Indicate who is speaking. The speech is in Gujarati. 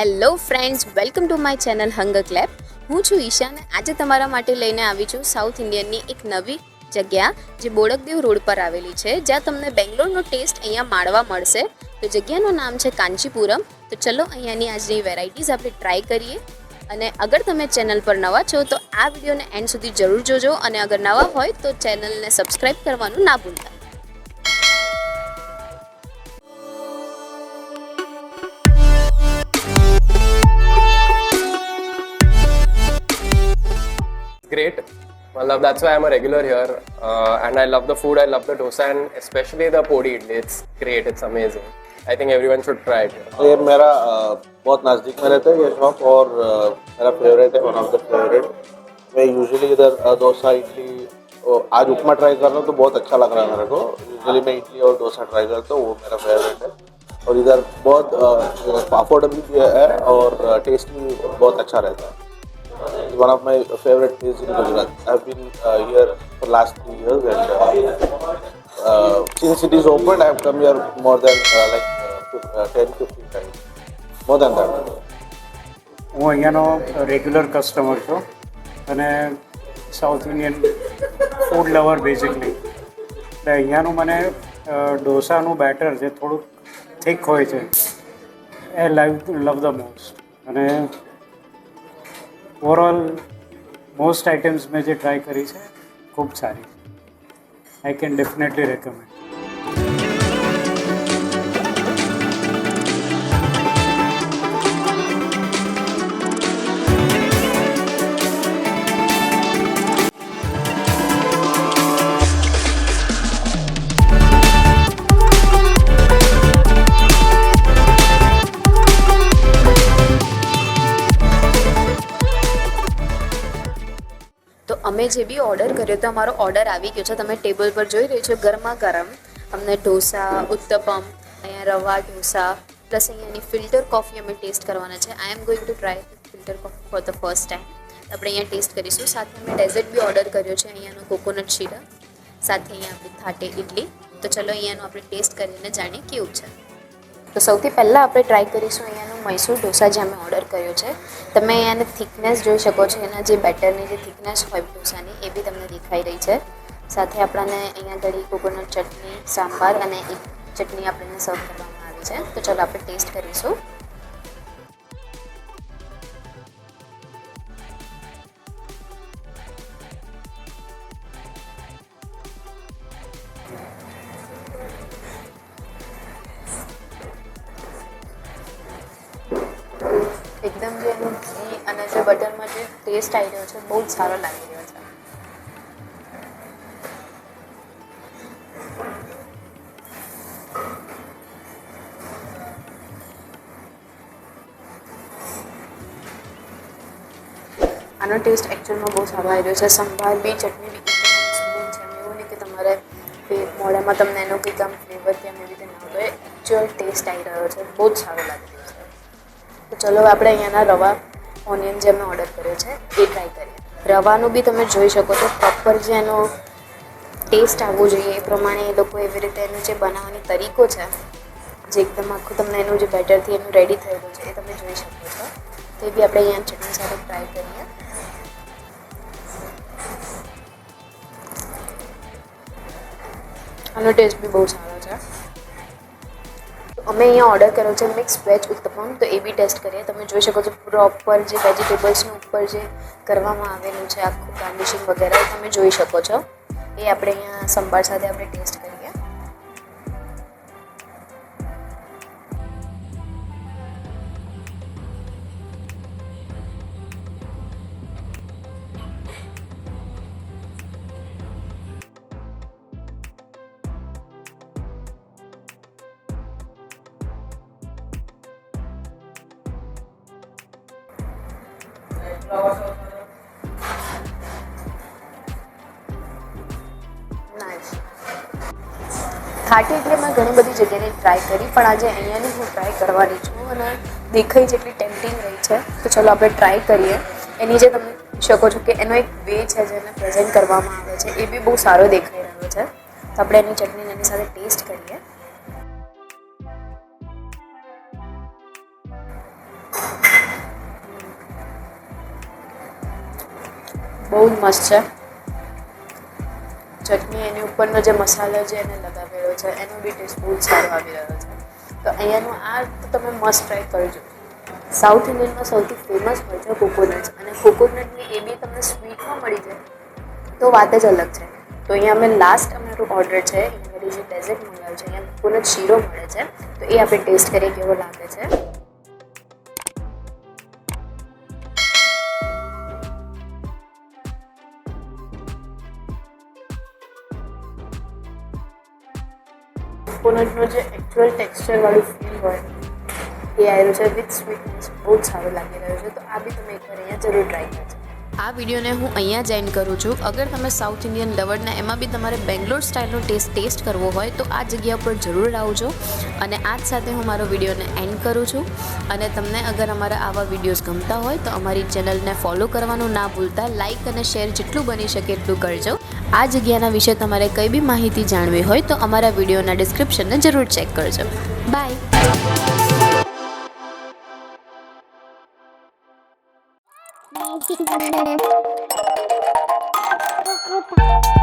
Speaker 1: Hello friends, welcome to my channel hunger clap. હું છું ઈશા અને આજે તમારા માટે લઈને આવી છું સાઉથ ઇન્ડિયનની એક નવી જગ્યા જે બોડકદેવ રોડ પર આવેલી છે, જ્યાં તમને બેંગ્લોરનો ટેસ્ટ અહીંયા માણવા મળશે. તો જગ્યાનું નામ છે કાંચીપુરમ. તો ચલો અહીંયાની આજની વેરાયટીઝ આપણે ટ્રાય કરીએ. અને અગર તમે ચેનલ પર નવા છો તો આ વિડીયોને એન્ડ સુધી જરૂર જોજો, અને અગર નવા હોય તો ચેનલને સબસ્ક્રાઈબ કરવાનું ના ભૂલતા.
Speaker 2: Great. Well, that's why I'm a regular here, and I love the food. I love the dosa, and especially the podi idli. It's great. It's amazing. I think everyone should try it here.
Speaker 3: ये मेरा बहुत नज़दीक में रहता है ये शॉप, और मेरा फेवरेट है, वन ऑफ द फेवरेट. मैं यूजुअली इधर डोसा इडली, आज उपमा ट्राई कर रहा हूँ तो बहुत अच्छा लग रहा है मेरे को. यूजुअली मैं इडली और डोसा ट्राई करता हूँ, वो मेरा फेवरेट है. और इधर बहुत अफोर्डेबल भी है और टेस्ट भी बहुत अच्छा रहता है. One of my favorite places in Gujarat. I've been here for last 3 years, and since it is opened, I have come here more than 10-15 times, more than that.
Speaker 4: હું અહીંયાનો રેગ્યુલર કસ્ટમર છું અને south Indian food lover basically. એટલે અહીંયાનું મને ડોસાનું બેટર જે થોડુંક થીક હોય છે એ લવ ધ મોસ્ટ. અને ઓવરઓલ મોસ્ટ આઇટમ્સ મેં જે ટ્રાય કરી છે ખૂબ સારી. I can definitely recommend.
Speaker 1: તો અમે જે બી ઓર્ડર કર્યો તો અમારો ઓર્ડર આવી ગયો છે. તમે ટેબલ પર જોઈ રહ્યો છો ગરમા ગરમ અમને ઢોસા, ઉત્તપમ, અહીંયા રવા ઢોસા પ્લસ અહીંયાની ફિલ્ટર કોફી અમે ટેસ્ટ કરવાના છે. I am going to try filter coffee for the first time. આપણે અહીંયા ટેસ્ટ કરીશું. સાથે અમે ડેઝર્ટ બી ઓર્ડર કર્યો છે, અહીંયાનો કોકોનટ શીરા, સાથે અહીંયા આપણી થાટે ઇડલી. તો ચલો અહીંયાનો આપણે ટેસ્ટ કરીને જાણીએ કેવું છે. તો સૌથી પહેલાં આપણે ટ્રાય કરીશું અહીંયાનું મૈસૂર ઢોસા જે અમે ઓર્ડર કર્યો છે. તમે અહીંયાની થિકનેસ જોઈ શકો છો, એના જે બેટરની જે થિકનેસ હોય ઢોસાની એ બી તમને દેખાઈ રહી છે. સાથે આપણને અહીંયા ઘડી કોકોનટ ચટણી, સાંભાર અને એક ચટણી આપણને સર્વ કરવામાં આવી છે. તો ચાલો આપણે ટેસ્ટ કરીશું. એકદમ જે એનું ઘી અને જે બટરમાં જે ટેસ્ટ આવી રહ્યો છે બહુ જ સારો લાગી રહ્યો છે. આનો ટેસ્ટ એકચ્યુઅલમાં બહુ સારો આવી રહ્યો છે. સંભાર બી, ચટણી બી એકદમ સ્મૂથ છે. એવું નહીં કે તમારે મોઢામાં તમને એનો કંઈક આમ ફ્લેવર કે એમ એવી રીતે ના હોય. એકચ્યુઅલ ટેસ્ટ આવી રહ્યો છે, બહુ જ સારો લાગી રહ્યો છે. તો ચલો આપણે અહીંયાના રવા ઓનિયન જે અમે ઓર્ડર કર્યો છે એ ટ્રાય કરીએ. રવાનું બી તમે જોઈ શકો છો પ્રોપર જે એનો ટેસ્ટ આવવો જોઈએ એ પ્રમાણે એ લોકો એવી રીતે એનું જે બનાવવાની તરીકો છે, જે એકદમ આખું તમને એનું જે બેટરથી એનું રેડી થયેલું છે એ તમે જોઈ શકો છો. તો એ બી આપણે અહીંયા ચટણી સાથે ટ્રાય કરીએ. આનો ટેસ્ટ બી બહુ સારો છે. અમે અહીંયા ઓર્ડર કર્યો છે મિક્સ વેજ ઉત્તપમ. તો એ બી ટેસ્ટ કરીએ. તમે જોઈ શકો છો પ્રોપર જે વેજીટેબલ્સનું ઉપર જે કરવામાં આવેલું છે આખું ગાર્નિશિંગ વગેરે તમે જોઈ શકો છો. એ આપણે અહીંયા સંભાર સાથે આપણે ટેસ્ટ કરીએ. નાઇસ. થાટી એટલે મેં ઘણી બધી જગ્યાની ટ્રાય કરી, પણ આજે અહીંયાની હું ટ્રાય કરવાની છું અને દેખાઈ જેટલી ટેમ્પટિંગ રહી છે. તો ચલો આપણે ટ્રાય કરીએ. એની જે તમે શકો છો કે એનો એક વે છે જેને પ્રેઝન્ટ કરવામાં આવે છે એ બી બહુ સારો દેખાઈ રહ્યો છે. તો આપણે એની ચટણી એની સાથે ટેસ્ટ કરીએ. બહુ જ મસ્ત છે. ચટણી એની ઉપરનો જે મસાલો જે એને લગાવેલો છે એનો બી ટેસ્ટ બહુ જ સારો આવી રહ્યો છે. તો અહીંયાનું આ તો તમે મસ્ટ ટ્રાય કરજો. સાઉથ ઇન્ડિયનમાં સૌથી ફેમસ હોય છે કોકોનટ, અને કોકોનટની એ બી તમને સ્વીટમાં મળી જાય તો વાત જ અલગ છે. તો અહીંયા અમે લાસ્ટ અમારું ઓર્ડર છે અહીંયા જે ડેઝર્ટ મંગાવ્યું છે, અહીંયા કોકોનટ શીરો મળે છે, તો એ આપણે ટેસ્ટ કરીએ કેવો લાગે છે. કોકોનટનું જે એકચ્યુઅલ ટેક્સચરવાળું ફીલ હોય એ આવ્યું છે વિથ સ્વીટનેસ, બહુ જ સારું લાગી રહ્યું છે. તો આ બી તમે એકવાર અહીંયા જરૂર ટ્રાય કરજો. આ વિડીયોને હું અહીંયા જ એન્ડ કરું છું. અગર તમે સાઉથ ઇન્ડિયન લવરના એમાં બી તમારે બેંગ્લોર સ્ટાઇલનો ટેસ્ટ કરવો હોય તો આ જગ્યા પર જરૂર આવજો. અને આ જ સાથે હું મારો વિડીયોને એન્ડ કરું છું. અને તમને અગર અમારા આવા વિડીયોઝ ગમતા હોય તો અમારી ચેનલને ફોલો કરવાનું ના ભૂલતા, લાઇક અને શેર જેટલું બની શકે એટલું કરજો. આ જગ્યાના વિશે તમારે કંઈ બી માહિતી જાણવી હોય તો અમારા વિડીયોના ડિસ્ક્રિપ્શનને જરૂર ચેક કરજો. બાય.
Speaker 5: Thank you.